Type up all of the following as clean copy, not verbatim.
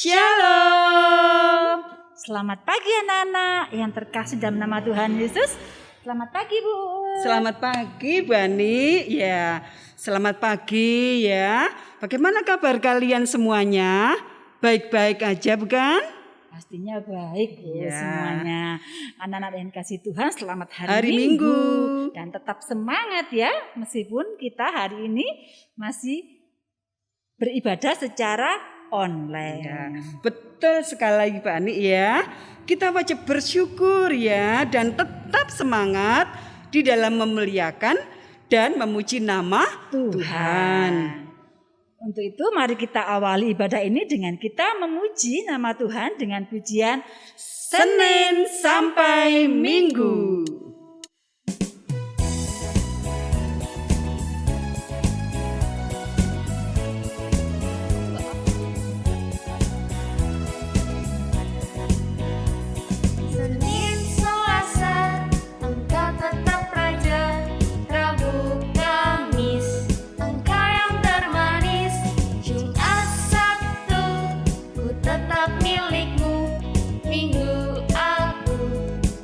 Shalom. Selamat pagi anak-anak yang terkasih dalam nama Tuhan Yesus. Selamat pagi Bu. Selamat pagi Bu Ani. Ya, selamat pagi ya. Bagaimana kabar kalian semuanya? Baik-baik aja bukan? Pastinya baik Bu Ya. semuanya. Anak-anak yang kasih Tuhan selamat hari Hari Minggu. Dan tetap semangat ya. Meskipun kita hari ini masih beribadah secara online. Ya, betul sekali lagi Pak Ani ya. Kita wajib bersyukur ya dan tetap semangat di dalam memuliakan dan memuji nama Tuhan. Untuk itu mari kita awali ibadah ini dengan kita memuji nama Tuhan dengan pujian Senin sampai Minggu. Senin, Selasa, Engkau tetap Raja. Rabu, Kamis, Engkau yang termanis. Jumat, Sabtu, ku tetap milikmu. Minggu, aku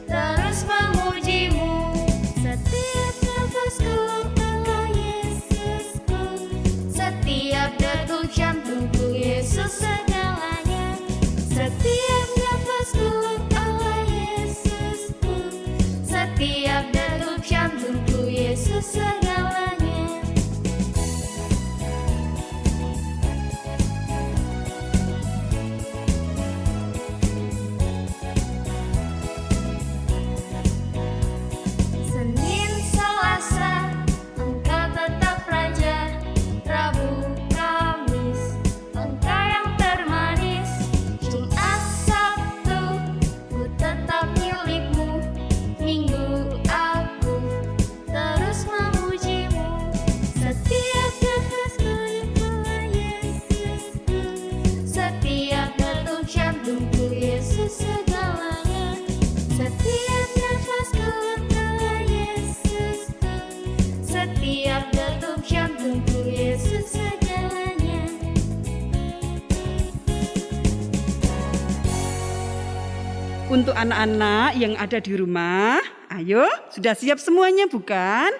terus memujimu. Setiap nafasku, Allah Yesusku. Setiap detuk jantungku, Yesus segalanya. Setiap nafasku, Allah Yesusku. Setiap detuk jantungku, Yesus segalanya. Senin, Selasa, Engkau tetap Raja. Rabu, Kamis, Engkau yang termanis. Jumat, Sabtu, ku tetap milikmu. Minggu, aku terus memujimu. Setiap nafasku, Allah Yesusku. Setiap detuk jantungku, Yesus segalanya. Setiap nafasku, Allah Yesusku. Setiap detuk jantungku, Yesus segalanya. Untuk anak-anak yang ada di rumah, ayo sudah siap semuanya bukan?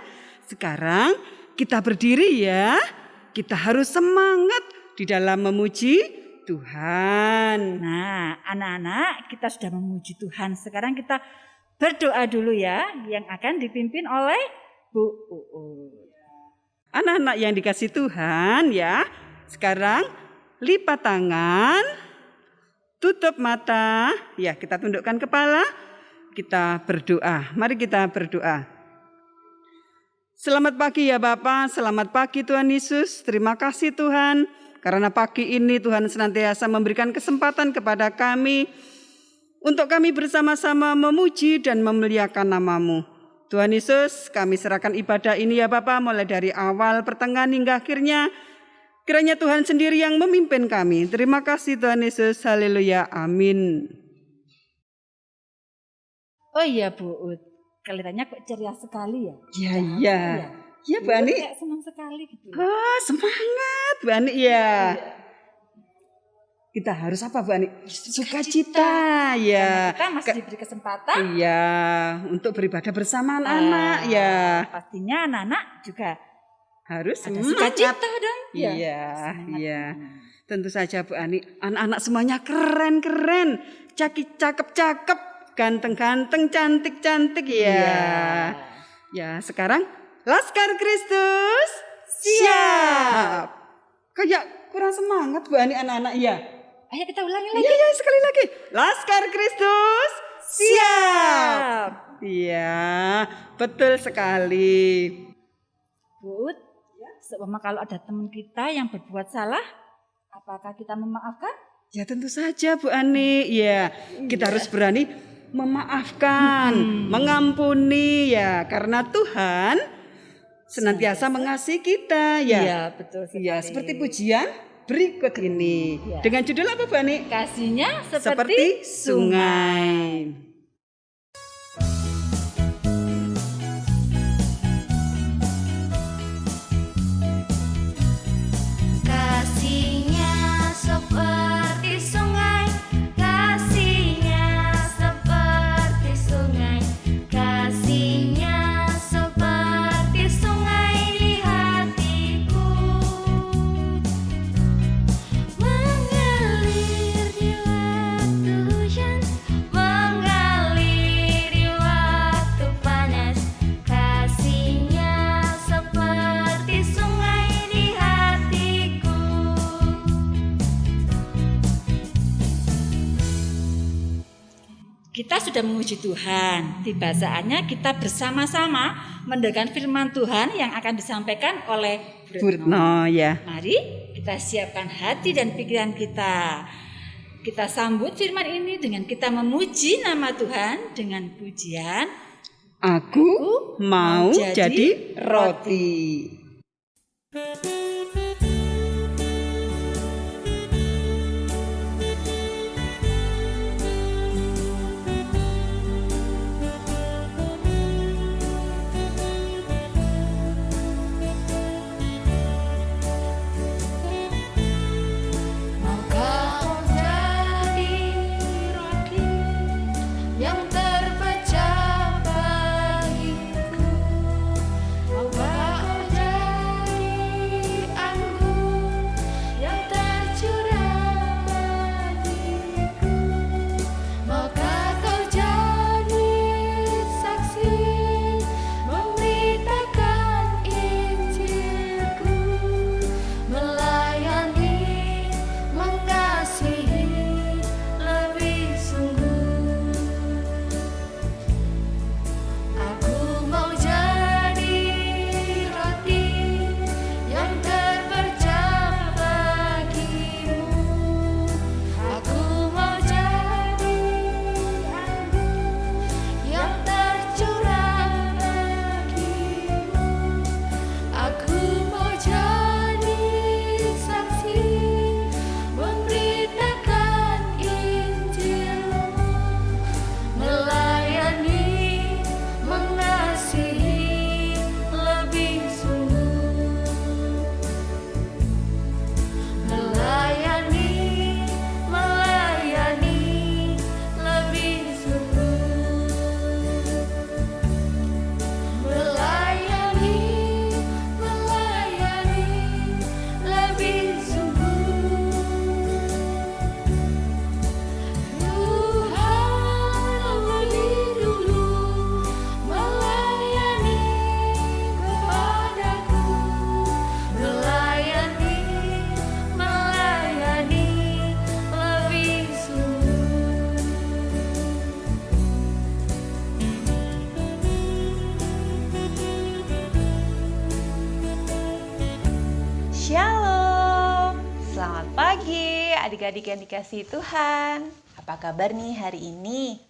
Sekarang kita berdiri ya. Kita harus semangat di dalam memuji Tuhan. Nah, anak-anak kita sudah memuji Tuhan. Sekarang kita berdoa dulu ya, yang akan dipimpin oleh Bu Uut. Anak-anak yang dikasih Tuhan ya. Sekarang lipat tangan, tutup mata. Ya, kita tundukkan kepala. Kita berdoa. Mari kita berdoa. Selamat pagi ya Bapak, selamat pagi Tuhan Yesus. Terima kasih Tuhan. Karena pagi ini Tuhan senantiasa memberikan kesempatan kepada kami untuk kami bersama-sama memuji dan memuliakan nama-Mu. Tuhan Yesus, kami serahkan ibadah ini ya Bapa, mulai dari awal, pertengahan hingga akhirnya. Kiranya Tuhan sendiri yang memimpin kami. Terima kasih Tuhan Yesus. Haleluya. Amin. Oh iya Bu Uut, kelihatannya kok ceria sekali ya. Ya. Ya Bu Ani. Kayak senang sekali gitu. Semangat Bu Ani ya. Kita harus apa Bu Ani? Sukacita ya. Kita masih diberi kesempatan. Iya, untuk beribadah bersama anak-anak ya. Pastinya anak-anak juga Harus ada semangat. sukacita dong. Iya, semangat. iya. Tentu saja Bu Ani, anak-anak semuanya keren-keren, cakep-cakep, ganteng-ganteng, cantik-cantik ya. Ya, sekarang Laskar Kristus siap. Kayak kurang semangat Bu Ani anak-anak ya. Ayo kita ulangi lagi. Iya, sekali lagi. Laskar Kristus siap. Iya, betul sekali. Bu Uut, seumpama kalau ada teman kita yang berbuat salah, apakah kita memaafkan? Ya tentu saja Bu Ani. Ya, kita harus berani memaafkan, mengampuni ya, karena Tuhan senantiasa mengasihi kita ya. Iya, betul sekali. Ya, seperti pujian berikut ini. Iya. Dengan judul apa Bu Ani? Kasihnya Seperti seperti sungai. Kasihnya seperti sungai. kita sudah memuji Tuhan. Di bacaannya kita bersama-sama mendengarkan firman Tuhan yang akan disampaikan oleh Bu Retno ya. Mari kita siapkan hati dan pikiran kita. Kita sambut firman ini dengan kita memuji nama Tuhan dengan pujian, Aku mau jadi roti. Maukah menjadi roti yang terpecah bagiku? Maukah menjadi anggur yang tercurah bagiku? Maukah kau jadi saksi memberitakan Injilku, melayani, mengasihi lebih sungguh. Aku mau jadi roti yang terpecah bagimu. Aku mau jadi anggur yang tercurah bagimu. Aku mau jadi saksi memberitakan Injilmu, melayani, mengasihi lebih sungguh. Melayani, melayani lebih sungguh. Melayani, melayani lebih sungguh. Tuhan lebih dulu melayani kepadaku. Melayani, melayani lebih sungguh. Shalom, selamat pagi adik-adik yang dikasihi Tuhan. Apa kabar nih hari ini?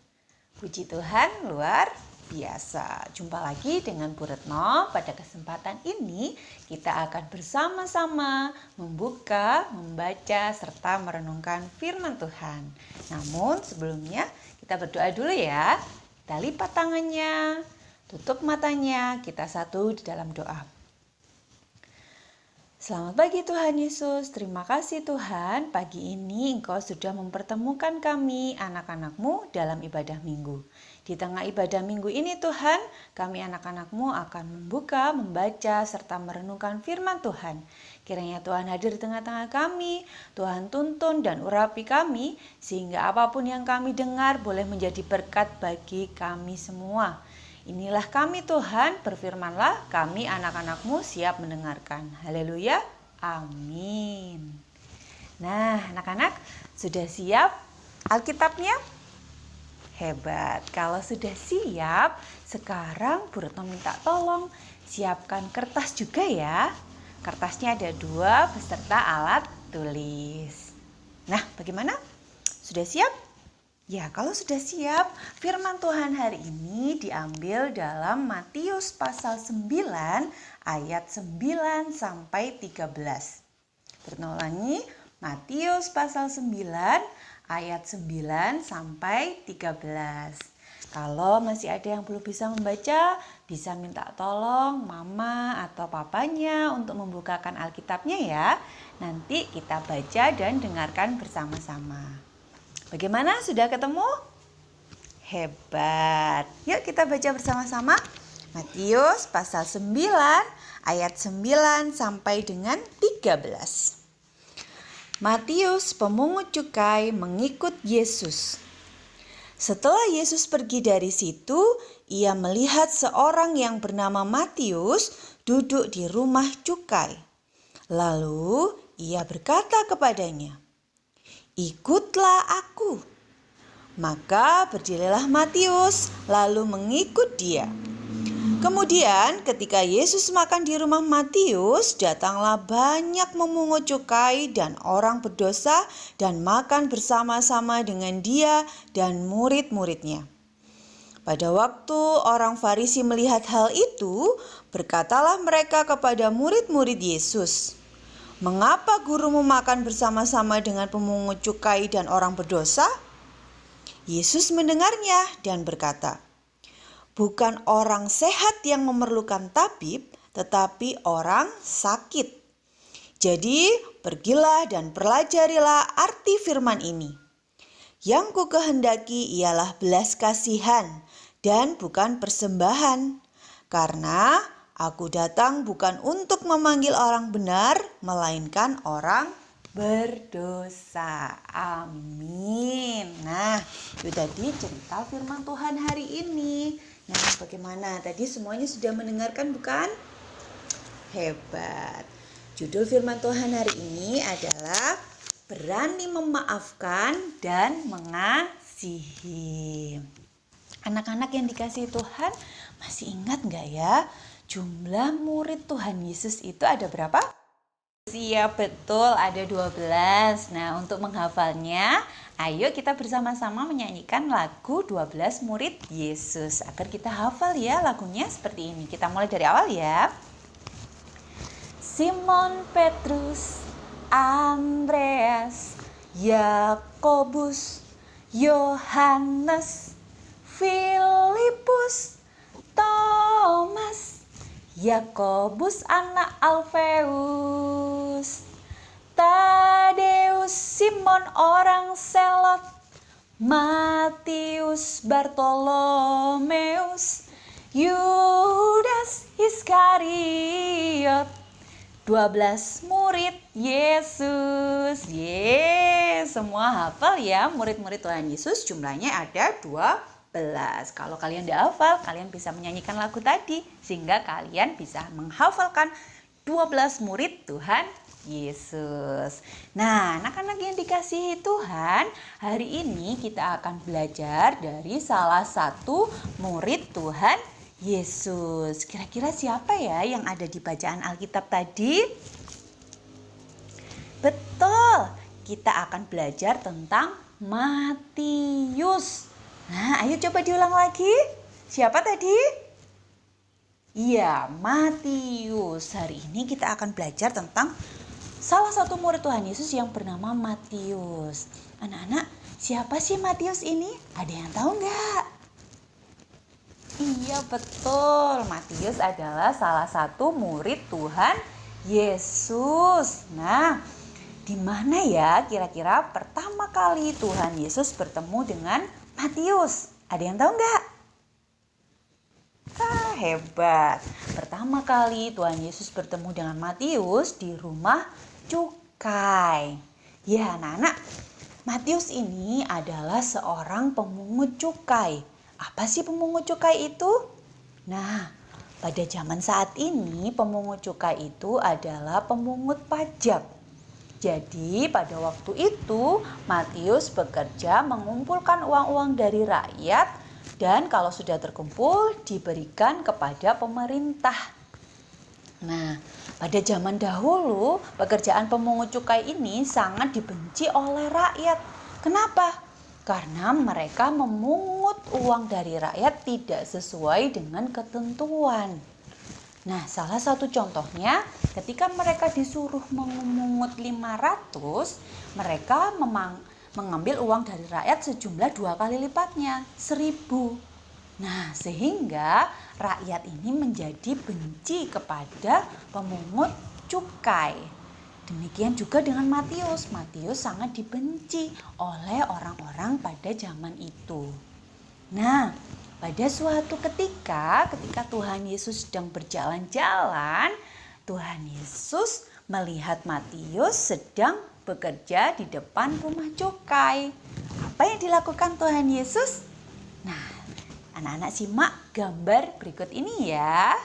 Puji Tuhan luar biasa. Jumpa lagi dengan Bu Retno. Pada kesempatan ini kita akan bersama-sama membuka, membaca, serta merenungkan firman Tuhan. Namun sebelumnya kita berdoa dulu ya. Kita lipat tangannya, tutup matanya, kita satu di dalam doa. Selamat pagi Tuhan Yesus, terima kasih Tuhan, pagi ini Engkau sudah mempertemukan kami anak-anak-Mu dalam ibadah minggu. Di tengah ibadah minggu ini Tuhan, kami anak-anak-Mu akan membuka, membaca, serta merenungkan firman Tuhan. Kiranya Tuhan hadir di tengah-tengah kami, Tuhan tuntun dan urapi kami, sehingga apapun yang kami dengar boleh menjadi berkat bagi kami semua. Inilah kami Tuhan, berfirmanlah, kami anak-anak-Mu siap mendengarkan. Haleluya, amin. Nah anak-anak, sudah siap Alkitabnya? Hebat, kalau sudah siap, sekarang Bu Retno minta tolong siapkan kertas juga ya. Kertasnya ada 2 beserta alat tulis. Nah bagaimana? Sudah siap? Ya, kalau sudah siap, firman Tuhan hari ini diambil dalam Matius pasal 9 ayat 9 sampai 13. Retno ulangi, Matius pasal 9 ayat 9 sampai 13. Kalau masih ada yang belum bisa membaca, bisa minta tolong mama atau papanya untuk membukakan Alkitabnya ya. Nanti kita baca dan dengarkan bersama-sama. Bagaimana? Sudah ketemu? Hebat. Yuk kita baca bersama-sama. Matius pasal 9 ayat 9 sampai dengan 13. Matius pemungut cukai mengikut Yesus. Setelah Yesus pergi dari situ, ia melihat seorang yang bernama Matius duduk di rumah cukai. Lalu ia berkata kepadanya, "Ikutlah aku." Maka berdirilah Matius lalu mengikut dia. Kemudian ketika Yesus makan di rumah Matius, datanglah banyak memungut cukai dan orang berdosa dan makan bersama-sama dengan dia dan murid-muridnya. Pada waktu orang Farisi melihat hal itu, berkatalah mereka kepada murid-murid Yesus, "Mengapa gurumu makan bersama-sama dengan pemungut cukai dan orang berdosa?" Yesus mendengarnya dan berkata, "Bukan orang sehat yang memerlukan tabib, tetapi orang sakit. Jadi pergilah dan pelajarilah arti firman ini. Yang ku kehendaki ialah belas kasihan dan bukan persembahan. Karena aku datang bukan untuk memanggil orang benar, melainkan orang berdosa." Amin. Nah, itu tadi cerita firman Tuhan hari ini. Nah, bagaimana? Tadi semuanya sudah mendengarkan bukan? Hebat. Judul firman Tuhan hari ini adalah berani memaafkan dan mengasihi. Anak-anak yang dikasihi Tuhan, masih ingat gak ya? Jumlah murid Tuhan Yesus itu ada berapa? Iya betul, ada 12. Nah, untuk menghafalnya, ayo kita bersama-sama menyanyikan lagu 12 murid Yesus. Agar kita hafal ya lagunya seperti ini. Kita mulai dari awal ya. Simon Petrus, Andreas, Yakobus, Yohanes, Filipus, Thomas, Yakobus anak Alfeus, Tadeus, Simon orang Selot, Matius, Bartolomeus, Yudas Iskariot. 12 murid Yesus. Semua hafal ya murid-murid Tuhan Yesus, jumlahnya ada 12. Kalau kalian udah hafal, kalian bisa menyanyikan lagu tadi sehingga kalian bisa menghafalkan 12 murid Tuhan Yesus. Nah, anak-anak yang dikasihi Tuhan, hari ini kita akan belajar dari salah satu murid Tuhan Yesus. Kira-kira siapa ya yang ada di bacaan Alkitab tadi? Betul, kita akan belajar tentang Matius. Nah, ayo coba diulang lagi. Siapa tadi? Iya, Matius. Hari ini kita akan belajar tentang salah satu murid Tuhan Yesus yang bernama Matius. Anak-anak, siapa sih Matius ini? Ada yang tahu nggak? Iya, betul. Matius adalah salah satu murid Tuhan Yesus. Nah, di mana ya kira-kira pertama kali Tuhan Yesus bertemu dengan Matius? Ada yang tahu nggak? Hebat. Pertama kali Tuhan Yesus bertemu dengan Matius di rumah cukai. Ya, anak-anak, Matius ini adalah seorang pemungut cukai. Apa sih pemungut cukai itu? Nah, pada zaman saat ini pemungut cukai itu adalah pemungut pajak. Jadi pada waktu itu Matius bekerja mengumpulkan uang-uang dari rakyat dan kalau sudah terkumpul diberikan kepada pemerintah. Nah, pada zaman dahulu pekerjaan pemungut cukai ini sangat dibenci oleh rakyat. Kenapa? Karena mereka memungut uang dari rakyat tidak sesuai dengan ketentuan. Nah, salah satu contohnya ketika mereka disuruh memungut 500, mereka mengambil uang dari rakyat sejumlah 2 kali lipatnya, 1000. Nah, sehingga rakyat ini menjadi benci kepada pemungut cukai. Demikian juga dengan Matius. Matius sangat dibenci oleh orang-orang pada zaman itu. Nah, pada suatu ketika Tuhan Yesus sedang berjalan-jalan, Tuhan Yesus melihat Matius sedang bekerja di depan rumah cukai. Apa yang dilakukan Tuhan Yesus? Nah, anak-anak simak gambar berikut ini ya.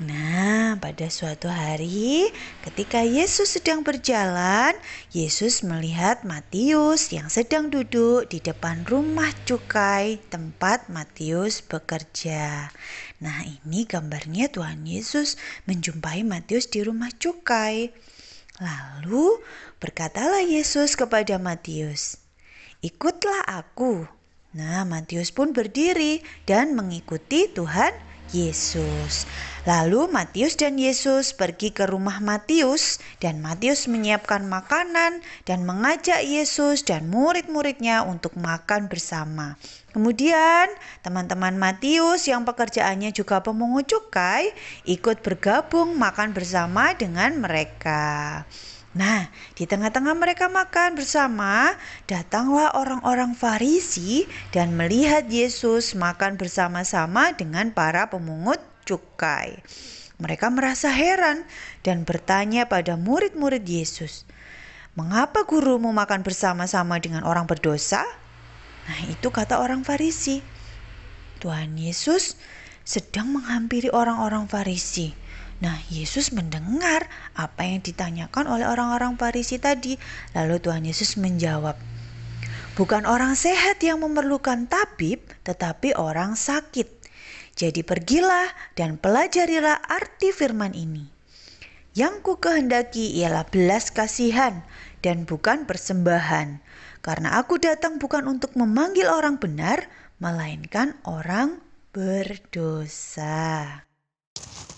Nah, pada suatu hari ketika Yesus sedang berjalan, Yesus melihat Matius yang sedang duduk di depan rumah cukai tempat Matius bekerja. Nah, ini gambarnya Tuhan Yesus menjumpai Matius di rumah cukai. Lalu berkatalah Yesus kepada Matius, "Ikutlah aku." Nah, Matius pun berdiri dan mengikuti Tuhan Yesus. Lalu Matius dan Yesus pergi ke rumah Matius dan Matius menyiapkan makanan dan mengajak Yesus dan murid-muridnya untuk makan bersama. Kemudian teman-teman Matius yang pekerjaannya juga pemungut cukai ikut bergabung makan bersama dengan mereka. Nah, di tengah-tengah mereka makan bersama, datanglah orang-orang Farisi dan melihat Yesus makan bersama-sama dengan para pemungut cukai. Mereka merasa heran dan bertanya pada murid-murid Yesus, "Mengapa gurumu makan bersama-sama dengan orang berdosa?" Nah, itu kata orang Farisi. Tuhan Yesus sedang menghampiri orang-orang Farisi. Nah, Yesus mendengar apa yang ditanyakan oleh orang-orang Farisi tadi. Lalu Tuhan Yesus menjawab, "Bukan orang sehat yang memerlukan tabib, tetapi orang sakit. Jadi pergilah dan pelajarilah arti firman ini. Yang ku kehendaki ialah belas kasihan dan bukan persembahan. Karena aku datang bukan untuk memanggil orang benar, melainkan orang berdosa."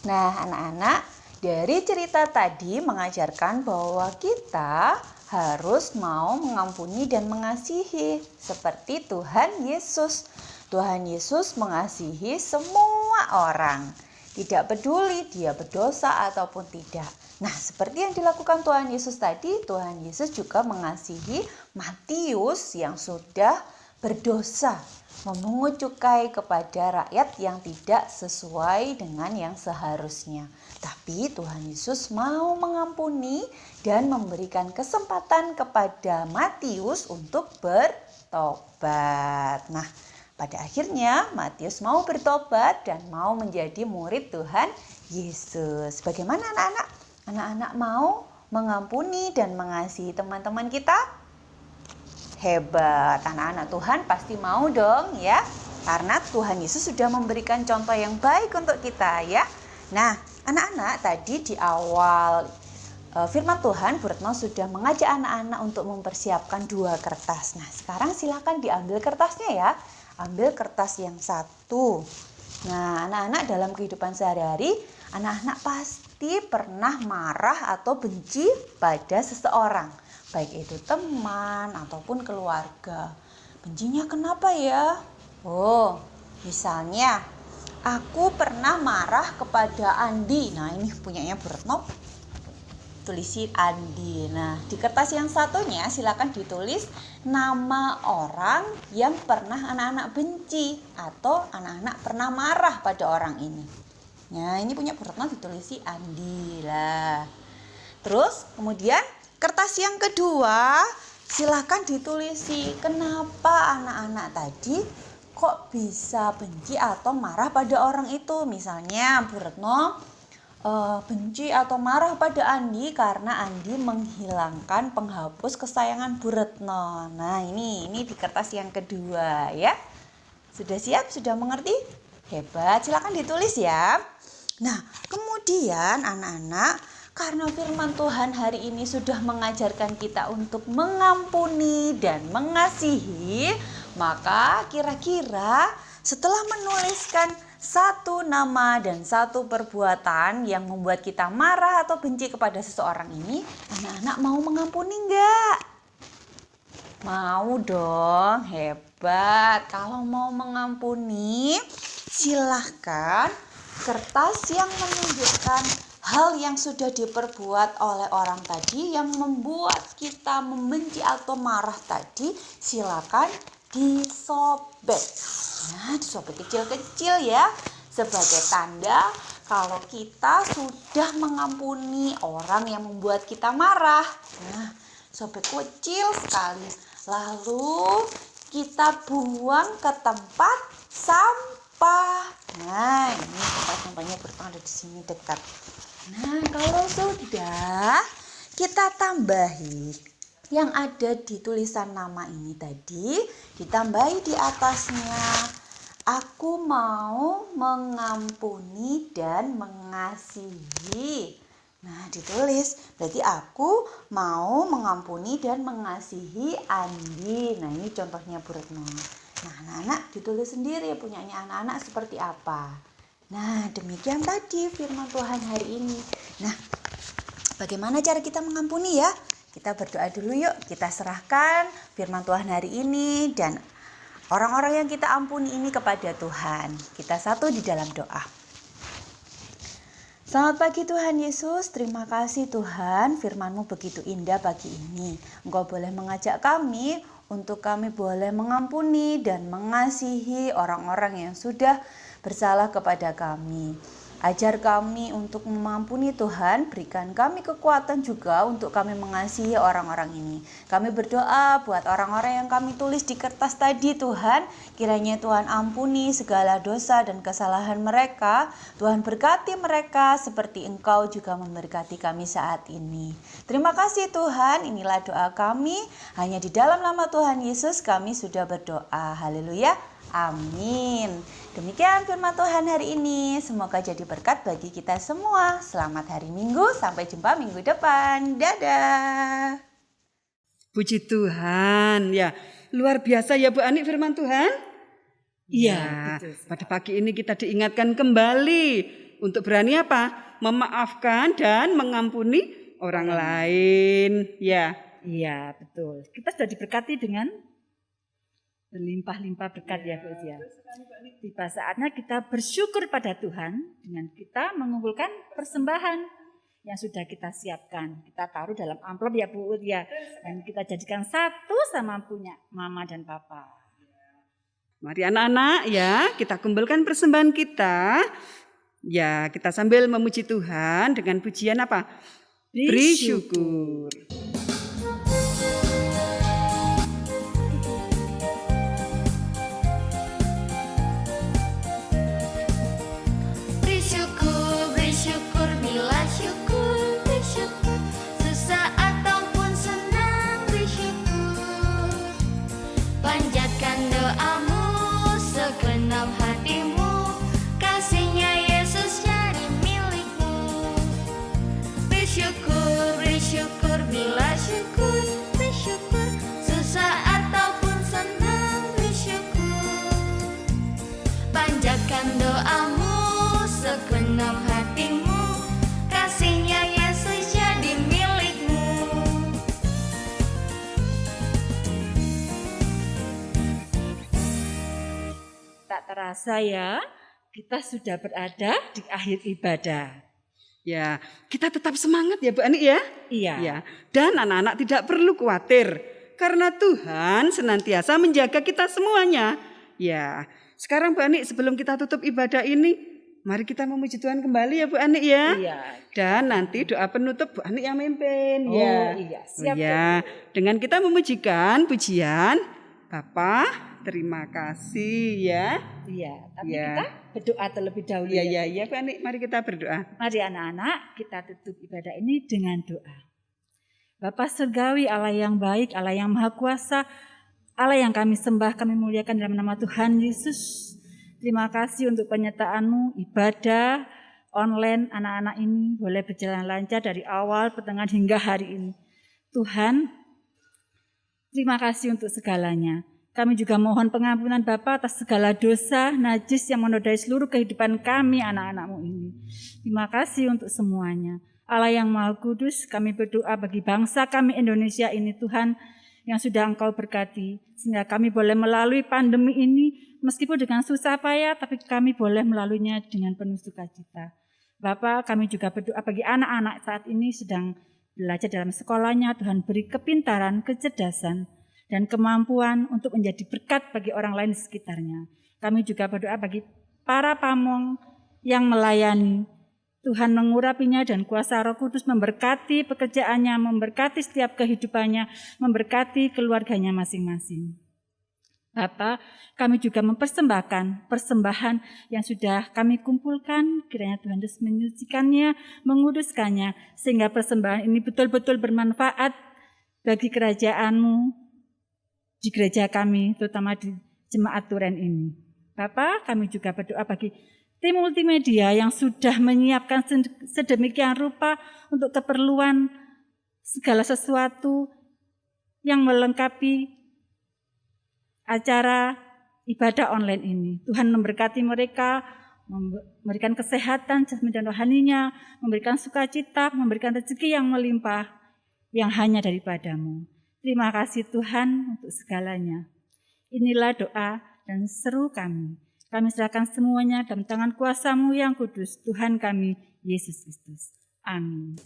Nah, anak-anak, dari cerita tadi mengajarkan bahwa kita harus mau mengampuni dan mengasihi seperti Tuhan Yesus. Tuhan Yesus mengasihi semua orang, tidak peduli dia berdosa ataupun tidak. Nah, seperti yang dilakukan Tuhan Yesus tadi, Tuhan Yesus juga mengasihi Matius yang sudah berdosa, memungut cukai kepada rakyat yang tidak sesuai dengan yang seharusnya. Tapi Tuhan Yesus mau mengampuni dan memberikan kesempatan kepada Matius untuk bertobat. Nah, pada akhirnya Matius mau bertobat dan mau menjadi murid Tuhan Yesus. Bagaimana anak-anak? Anak-anak mau mengampuni dan mengasihi teman-teman kita? Hebat, anak-anak Tuhan pasti mau dong ya. Karena Tuhan Yesus sudah memberikan contoh yang baik untuk kita ya. Nah, anak-anak tadi di awal firman Tuhan, Bu Retno sudah mengajak anak-anak untuk mempersiapkan 2 kertas. Nah, sekarang silakan diambil kertasnya ya. Ambil kertas yang satu. Nah, anak-anak dalam kehidupan sehari-hari, anak-anak pasti pernah marah atau benci pada seseorang. Baik itu teman ataupun keluarga. Bencinya kenapa ya? Oh, misalnya aku pernah marah kepada Andi. Nah, ini punyanya Bu Retno. Tulisin Andi. Nah, di kertas yang satunya silakan ditulis nama orang yang pernah anak-anak benci atau anak-anak pernah marah pada orang ini. Nah, ini punya Bu Retno ditulisi Andi lah. Terus kemudian kertas yang kedua, silakan ditulisi kenapa anak-anak tadi kok bisa benci atau marah pada orang itu. Misalnya Bu Retno benci atau marah pada Andi karena Andi menghilangkan penghapus kesayangan Bu Retno. Nah, ini di kertas yang kedua ya. Sudah siap? Sudah mengerti? Hebat, silakan ditulis ya. Nah, kemudian anak-anak, karena firman Tuhan hari ini sudah mengajarkan kita untuk mengampuni dan mengasihi, maka kira-kira setelah menuliskan satu nama dan satu perbuatan yang membuat kita marah atau benci kepada seseorang ini, anak-anak mau mengampuni enggak? Mau dong, hebat. Kalau mau mengampuni, silahkan kertas yang menunjukkan hal yang sudah diperbuat oleh orang tadi yang membuat kita membenci atau marah tadi, silakan disobek. Nah, disobek kecil-kecil ya, sebagai tanda kalau kita sudah mengampuni orang yang membuat kita marah. Nah, sobek kecil sekali. Lalu kita buang ke tempat sampah. sampah. Nah, ini tempat sampahnya berada di sini dekat. Nah, kalau sudah kita tambahi yang ada di tulisan nama ini tadi, ditambahi di atasnya. Aku mau mengampuni dan mengasihi. Nah, ditulis. Berarti aku mau mengampuni dan mengasihi Andi. Nah, ini contohnya Bu Retno. Nah, anak-anak ditulis sendiri punyanya anak-anak seperti apa. Nah, demikian tadi firman Tuhan hari ini. Nah, bagaimana cara kita mengampuni ya? Kita berdoa dulu yuk. Kita serahkan firman Tuhan hari ini dan orang-orang yang kita ampuni ini kepada Tuhan. Kita satu di dalam doa. Selamat pagi Tuhan Yesus, terima kasih Tuhan, firman-Mu begitu indah pagi ini. Engkau boleh mengajak kami untuk kami boleh mengampuni dan mengasihi orang-orang yang sudah bersalah kepada kami. Ajar kami untuk mengampuni Tuhan, berikan kami kekuatan juga untuk kami mengasihi orang-orang ini. Kami berdoa buat orang-orang yang kami tulis di kertas tadi Tuhan, kiranya Tuhan ampuni segala dosa dan kesalahan mereka. Tuhan berkati mereka seperti Engkau juga memberkati kami saat ini. Terima kasih Tuhan, inilah doa kami. Hanya di dalam nama Tuhan Yesus kami sudah berdoa. Haleluya. Amin. Demikian firman Tuhan hari ini. Semoga jadi berkat bagi kita semua. Selamat hari Minggu. Sampai jumpa minggu depan. Dadah. Puji Tuhan. Ya, luar biasa ya Bu Ani firman Tuhan. Iya, Ya, pada pagi ini kita diingatkan kembali untuk berani apa? Memaafkan dan mengampuni orang lain. Ya. Iya, betul. Kita sudah diberkati dengan berlimpah-limpah berkat ya Bu ya. Tiba saatnya kita bersyukur pada Tuhan dengan kita mengumpulkan persembahan yang sudah kita siapkan. Kita taruh dalam amplop ya Bu ya. Dan kita jadikan satu sama punya Mama dan Papa. Mari anak-anak ya, kita kumpulkan persembahan kita. Ya, kita sambil memuji Tuhan dengan pujian apa? Beri syukur. Beri syukur, bila syukur, beri syukur. Susah ataupun senang, beri syukur. Panjatkan doamu segenap hatimu, kasihnya Yesus jadi milikmu. Beri syukur, bila syukur, beri syukur. Susah ataupun senang, beri syukur. Panjatkan doamu segenap hatimu, kasihnya Yesus jadi milikmu. Tak terasa ya, kita sudah berada di akhir ibadah. Ya, kita tetap semangat ya Bu Ani ya. Iya. Ya, dan anak-anak tidak perlu khawatir karena Tuhan senantiasa menjaga kita semuanya. Ya, sekarang Bu Ani sebelum kita tutup ibadah ini, mari kita memuji Tuhan kembali ya Bu Ani ya. Iya. Dan nanti doa penutup Bu Ani yang mimpin. Oh, Ya. iya, siap, Ya, dengan kita memujikan pujian Bapa, terima kasih ya. Iya, tapi Iya. kita berdoa terlebih dahulu Iya, ya. iya, iya Bu Ani, mari kita berdoa. Mari anak-anak kita tutup ibadah ini dengan doa. Bapa surgawi, Allah yang baik, Allah yang maha kuasa, Allah yang kami sembah, kami muliakan dalam nama Tuhan Yesus. Terima kasih untuk penyertaan-Mu, ibadah online anak-anak ini boleh berjalan lancar dari awal, pertengahan hingga hari ini. Tuhan, terima kasih untuk segalanya. Kami juga mohon pengampunan Bapa atas segala dosa, najis yang menodai seluruh kehidupan kami anak-anak-Mu ini. Terima kasih untuk semuanya. Allah yang Maha Kudus, kami berdoa bagi bangsa kami Indonesia ini Tuhan yang sudah Engkau berkati. Sehingga kami boleh melalui pandemi ini meskipun dengan susah payah, tapi kami boleh melaluinya dengan penuh sukacita. Bapa, kami juga berdoa bagi anak-anak saat ini sedang belajar dalam sekolahnya. Tuhan beri kepintaran, kecerdasan, dan kemampuan untuk menjadi berkat bagi orang lain di sekitarnya. Kami juga berdoa bagi para pamong yang melayani. Tuhan mengurapinya dan kuasa Roh Kudus memberkati pekerjaannya, memberkati setiap kehidupannya, memberkati keluarganya masing-masing. Bapa, kami juga mempersembahkan persembahan yang sudah kami kumpulkan, kiranya Tuhan Yesus menyucikannya, menguduskannya, sehingga persembahan ini betul-betul bermanfaat bagi kerajaan-Mu di gereja kami, terutama di Jemaat Turen ini. Bapa, kami juga berdoa bagi tim multimedia yang sudah menyiapkan sedemikian rupa untuk keperluan segala sesuatu yang melengkapi acara ibadah online ini. Tuhan memberkati mereka, memberikan kesehatan jasmani dan rohaninya, memberikan sukacita, memberikan rezeki yang melimpah, yang hanya daripada-Mu. Terima kasih Tuhan untuk segalanya. Inilah doa dan seru kami. Kami serahkan semuanya dalam tangan kuasa-Mu yang kudus, Tuhan kami, Yesus Kristus. Amin.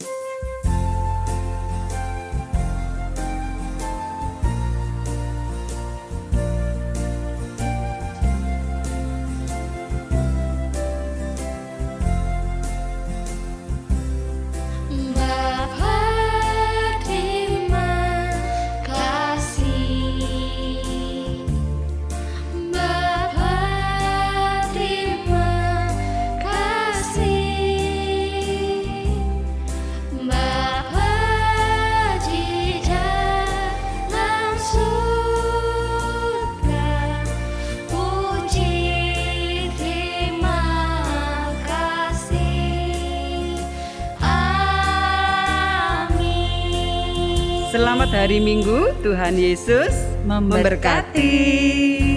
Bapa, terima kasih. Bapa, terima kasih. Bapa di dalam surga, puji terima kasih. Amin. Selamat hari Minggu, Tuhan Yesus memberkati.